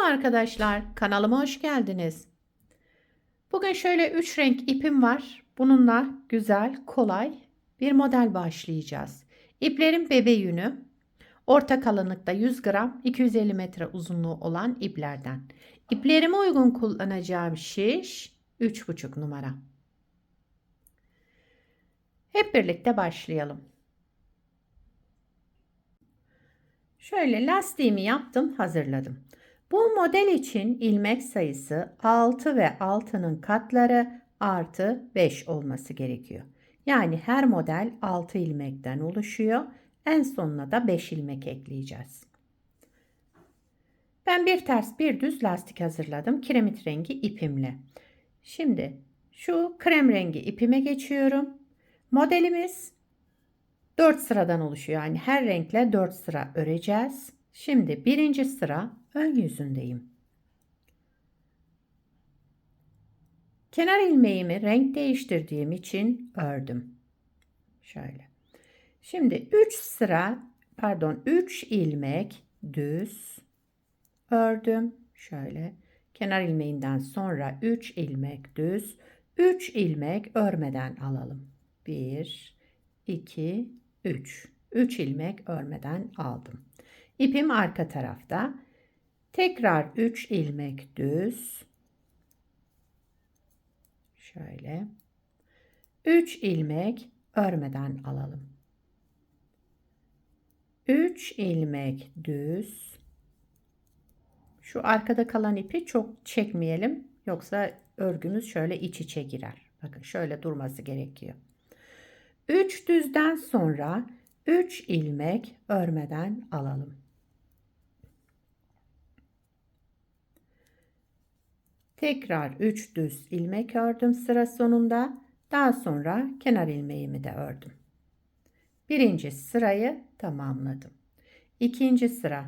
Merhaba arkadaşlar, kanalıma hoş geldiniz. Bugün şöyle 3 renk ipim var. Bununla güzel, kolay bir model başlayacağız. İplerim bebe yünü. Orta kalınlıkta 100 gram, 250 metre uzunluğu olan iplerden. İplerime uygun kullanacağım şiş 3,5 numara. Hep birlikte başlayalım. Şöyle lastiğimi yaptım, hazırladım. Bu model için ilmek sayısı 6 ve 6'nın katları artı 5 olması gerekiyor. Yani her model 6 ilmekten oluşuyor. En sonuna da 5 ilmek ekleyeceğiz. Ben bir ters bir düz lastik hazırladım. Kiremit rengi ipimle. Şimdi şu krem rengi ipime geçiyorum. Modelimiz 4 sıradan oluşuyor. Yani her renkle 4 sıra öreceğiz. Şimdi birinci sıra ön yüzündeyim. Kenar ilmeğimi renk değiştirdiğim için ördüm. Şöyle. Şimdi 3 ilmek düz ördüm. Şöyle. Kenar ilmeğinden sonra 3 ilmek düz, 3 ilmek örmeden alalım. 1 2 3. 3 ilmek örmeden aldım. İpim arka tarafta. Tekrar 3 ilmek düz. Şöyle. 3 ilmek örmeden alalım. 3 ilmek düz. Şu arkada kalan ipi çok çekmeyelim. Yoksa örgümüz şöyle iç içe girer. Bakın şöyle durması gerekiyor. 3 düzden sonra 3 ilmek örmeden alalım. Tekrar 3 düz ilmek ördüm sıra sonunda. Daha sonra kenar ilmeğimi de ördüm. Birinci sırayı tamamladım. İkinci sıra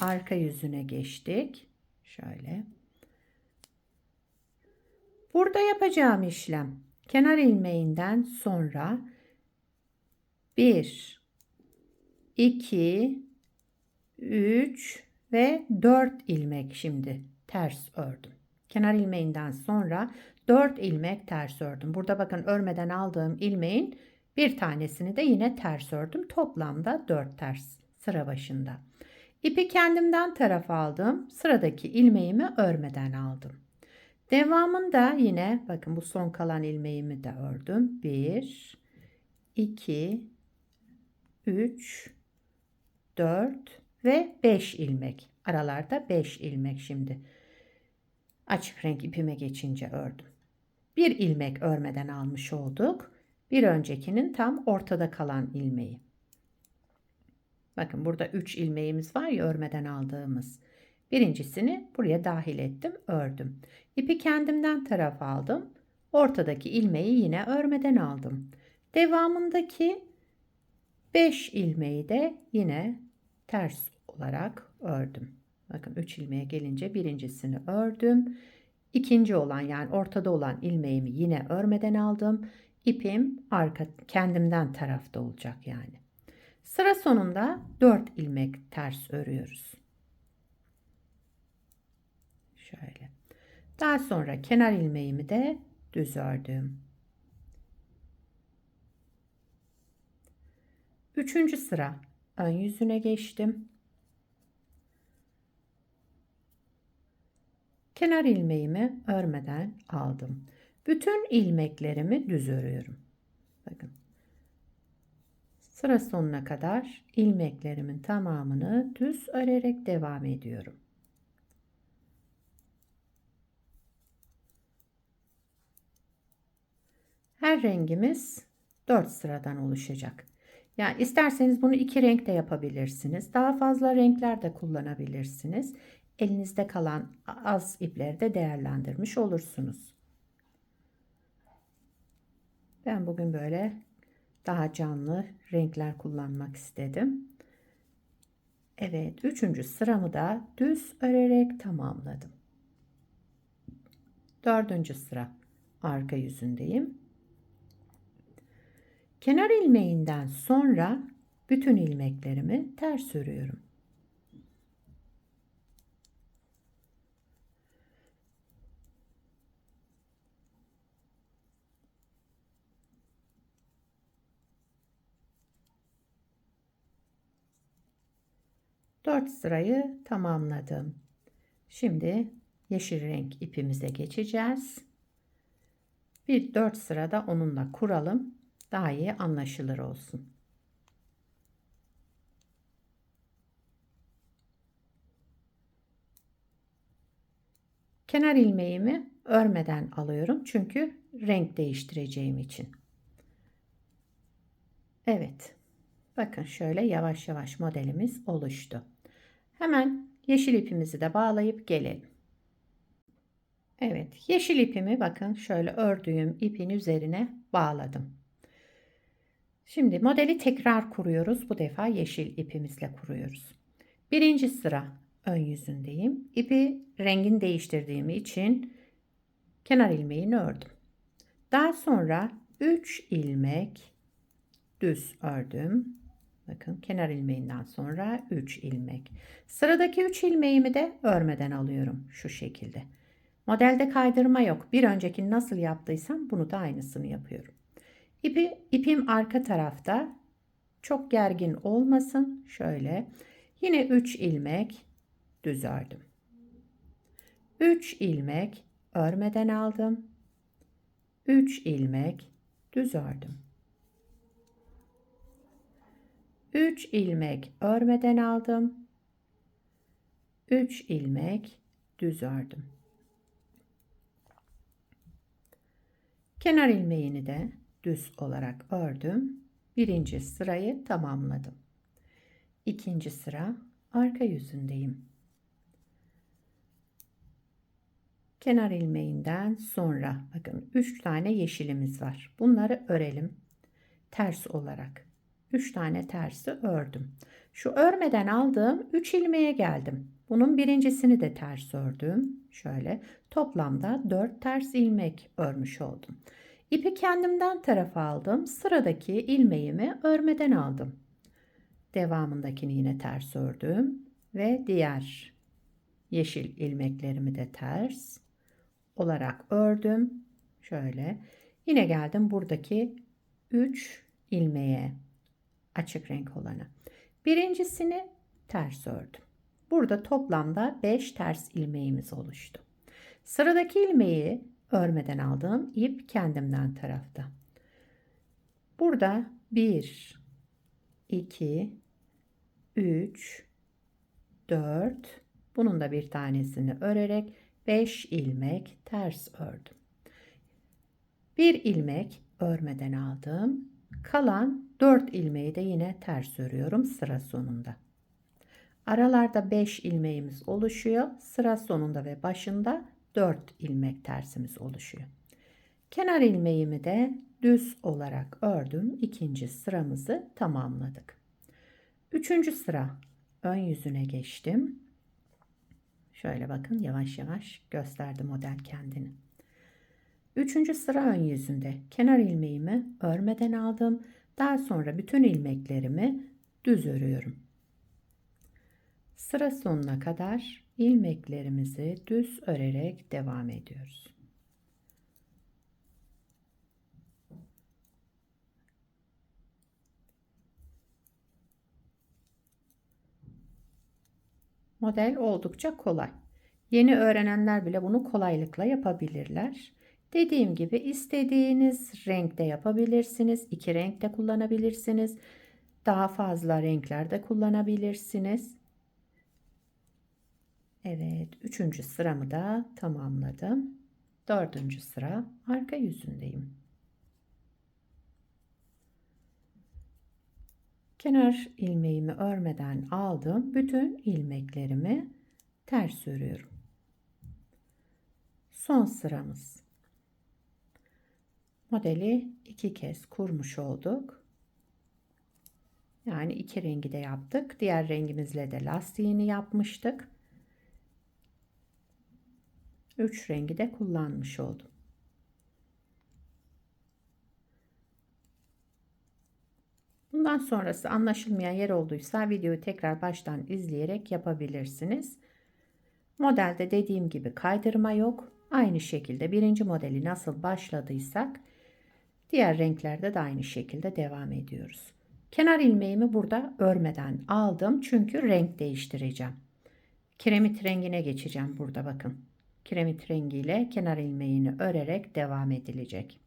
arka yüzüne geçtik. Şöyle. Burada yapacağım işlem kenar ilmeğinden sonra 1 2 3 ve 4 ilmek şimdi ters ördüm. Kenar ilmeğinden sonra 4 ilmek ters ördüm. Burada bakın örmeden aldığım ilmeğin bir tanesini de yine ters ördüm. Toplamda 4 ters sıra başında. İpi kendimden tarafa aldım. Sıradaki ilmeğimi örmeden aldım. Devamında yine bakın bu son kalan ilmeğimi de ördüm. 1 2 3 4 ve 5 ilmek. Aralarda 5 ilmek şimdi. Açık renk ipime geçince ördüm. Bir ilmek örmeden almış olduk. Bir öncekinin tam ortada kalan ilmeği. Bakın burada 3 ilmeğimiz var ya örmeden aldığımız. Birincisini buraya dahil ettim, ördüm. İpi kendimden tarafa aldım. Ortadaki ilmeği yine örmeden aldım. Devamındaki 5 ilmeği de yine ters olarak ördüm. Bakın 3 ilmeğe gelince birincisini ördüm. İkinci olan yani ortada olan ilmeğimi yine örmeden aldım. İpim arka kendimden tarafta olacak yani. Sıra sonunda 4 ilmek ters örüyoruz. Şöyle. Daha sonra kenar ilmeğimi de düz ördüm. Üçüncü sıra ön yüzüne geçtim. Kenar ilmeğimi örmeden aldım. Bütün ilmeklerimi düz örüyorum. Bakın. Sıra sonuna kadar ilmeklerimin tamamını düz örerek devam ediyorum. Her rengimiz 4 sıradan oluşacak. Yani isterseniz bunu 2 renk de yapabilirsiniz. Daha fazla renkler de kullanabilirsiniz. Elinizde kalan az ipleri de değerlendirmiş olursunuz. Ben bugün böyle daha canlı renkler kullanmak istedim. Evet, üçüncü sıramı da düz örerek tamamladım. Dördüncü sıra arka yüzündeyim. Kenar ilmeğinden sonra bütün ilmeklerimi ters örüyorum. 4 sırayı tamamladım. Şimdi yeşil renk ipimize geçeceğiz. Bir 4 sırada onunla kuralım. Daha iyi anlaşılır olsun. Kenar ilmeğimi örmeden alıyorum. Çünkü renk değiştireceğim için. Evet. Bakın şöyle yavaş yavaş modelimiz oluştu. Hemen yeşil ipimizi de bağlayıp gelelim. Evet, yeşil ipimi bakın şöyle ördüğüm ipin üzerine bağladım. Şimdi modeli tekrar kuruyoruz. Bu defa yeşil ipimizle kuruyoruz. Birinci sıra ön yüzündeyim. İpi rengini değiştirdiğim için kenar ilmeğini ördüm. Daha sonra 3 ilmek düz ördüm. Bakın kenar ilmeğinden sonra 3 ilmek. Sıradaki 3 ilmeğimi de örmeden alıyorum şu şekilde. Modelde kaydırma yok. Bir önceki nasıl yaptıysam bunu da aynısını yapıyorum. İpim arka tarafta. Çok gergin olmasın. Şöyle. Yine 3 ilmek düz ördüm. 3 ilmek örmeden aldım. 3 ilmek düz ördüm. 3 ilmek örmeden aldım. 3 ilmek düz ördüm. Kenar ilmeğini de düz olarak ördüm. Birinci sırayı tamamladım. İkinci sıra arka yüzündeyim. Kenar ilmeğinden sonra bakın 3 tane yeşilimiz var. Bunları örelim. Ters olarak. 3 tane tersi ördüm. Şu örmeden aldığım 3 ilmeğe geldim. Bunun birincisini de ters ördüm. Şöyle toplamda 4 ters ilmek örmüş oldum. İpi kendimden tarafa aldım. Sıradaki ilmeğimi örmeden aldım. Devamındakini yine ters ördüm ve diğer yeşil ilmeklerimi de ters olarak ördüm. Şöyle yine geldim buradaki 3 ilmeğe, açık renk olanı. Birincisini ters ördüm. Burada toplamda 5 ters ilmeğimiz oluştu. Sıradaki ilmeği örmeden aldığım ip kendimden tarafta. Burada 1, 2, 3, 4, bunun da bir tanesini örerek 5 ilmek ters ördüm. Bir ilmek örmeden aldım. Kalan 4 ilmeği de yine ters örüyorum sıra sonunda. Aralarda 5 ilmeğimiz oluşuyor. Sıra sonunda ve başında 4 ilmek tersimiz oluşuyor. Kenar ilmeğimi de düz olarak ördüm. İkinci sıramızı tamamladık. Üçüncü sıra ön yüzüne geçtim. Şöyle bakın yavaş yavaş gösterdi model kendini. Üçüncü sıra ön yüzünde kenar ilmeğimi örmeden aldım. Daha sonra bütün ilmeklerimi düz örüyorum. Sıra sonuna kadar ilmeklerimizi düz örerek devam ediyoruz. Model oldukça kolay. Yeni öğrenenler bile bunu kolaylıkla yapabilirler. Dediğim gibi istediğiniz renkte yapabilirsiniz. 2 renkte kullanabilirsiniz. Daha fazla renklerde kullanabilirsiniz. Evet, 3. sıramı da tamamladım. 4. sıra arka yüzündeyim. Kenar ilmeğimi örmeden aldım. Bütün ilmeklerimi ters örüyorum. Son sıramız. Modeli 2 kez kurmuş olduk. Yani 2 rengi de yaptık. Diğer rengimizle de lastiğini yapmıştık. 3 rengi de kullanmış oldum. Bundan sonrası anlaşılmayan yer olduysa videoyu tekrar baştan izleyerek yapabilirsiniz. Modelde dediğim gibi kaydırma yok. Aynı şekilde birinci modeli nasıl başladıysak diğer renklerde de aynı şekilde devam ediyoruz. Kenar ilmeğimi burada örmeden aldım. Çünkü renk değiştireceğim. Kiremit rengine geçeceğim burada bakın. Kiremit rengiyle kenar ilmeğini örerek devam edilecek.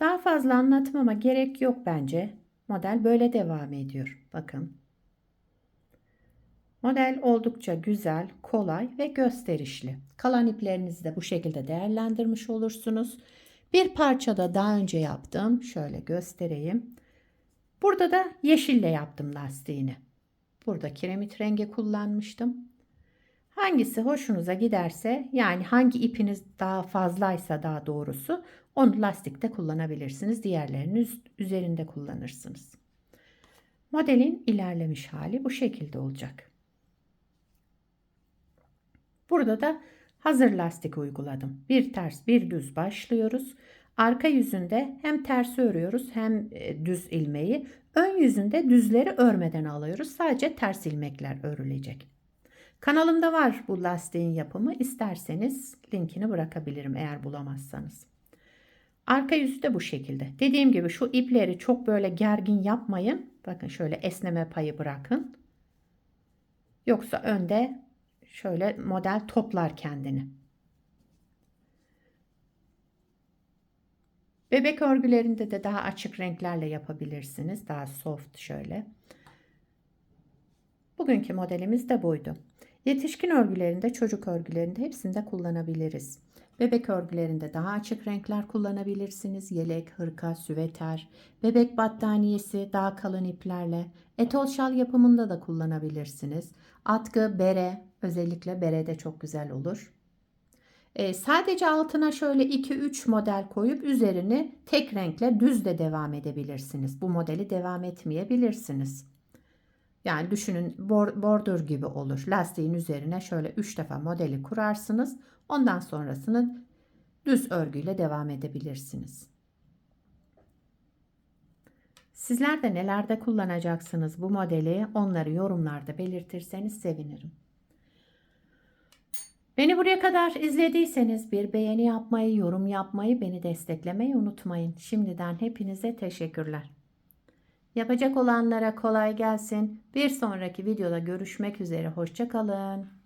Daha fazla anlatmama gerek yok bence. Model böyle devam ediyor. Bakın. Model oldukça güzel, kolay ve gösterişli. Kalan iplerinizi de bu şekilde değerlendirmiş olursunuz. Bir parçada daha önce yaptım. Şöyle göstereyim. Burada da yeşille yaptım lastiğini. Burada kiremit rengi kullanmıştım. Hangisi hoşunuza giderse, yani hangi ipiniz daha fazlaysa daha doğrusu, onu lastikte kullanabilirsiniz. Diğerlerini üzerinde kullanırsınız. Modelin ilerlemiş hali bu şekilde olacak. Burada da hazır lastik uyguladım. Bir ters bir düz başlıyoruz. Arka yüzünde hem tersi örüyoruz hem düz ilmeği. Ön yüzünde düzleri örmeden alıyoruz. Sadece ters ilmekler örülecek. Kanalımda var bu lastiğin yapımı. İsterseniz linkini bırakabilirim eğer bulamazsanız. Arka yüzü de bu şekilde. Dediğim gibi şu ipleri çok böyle gergin yapmayın. Bakın şöyle esneme payı bırakın. Yoksa önde şöyle model toplar kendini. Bebek örgülerinde de daha açık renklerle yapabilirsiniz. Daha soft şöyle. Bugünkü modelimiz de buydu. Yetişkin örgülerinde, çocuk örgülerinde hepsinde kullanabiliriz. Bebek örgülerinde daha açık renkler kullanabilirsiniz. Yelek, hırka, süveter, bebek battaniyesi daha kalın iplerle. Etol şal yapımında da kullanabilirsiniz. Atkı, bere, özellikle bere de çok güzel olur. Sadece altına şöyle 2-3 model koyup üzerini tek renkle düz de devam edebilirsiniz. Bu modeli devam etmeyebilirsiniz. Yani düşünün bordür gibi olur. Lastiğin üzerine şöyle 3 defa modeli kurarsınız. Ondan sonrasını düz örgüyle devam edebilirsiniz. Sizler de nelerde kullanacaksınız bu modeli, onları yorumlarda belirtirseniz sevinirim. Beni buraya kadar izlediyseniz bir beğeni yapmayı, yorum yapmayı, beni desteklemeyi unutmayın. Şimdiden hepinize teşekkürler. Yapacak olanlara kolay gelsin. Bir sonraki videoda görüşmek üzere. Hoşça kalın.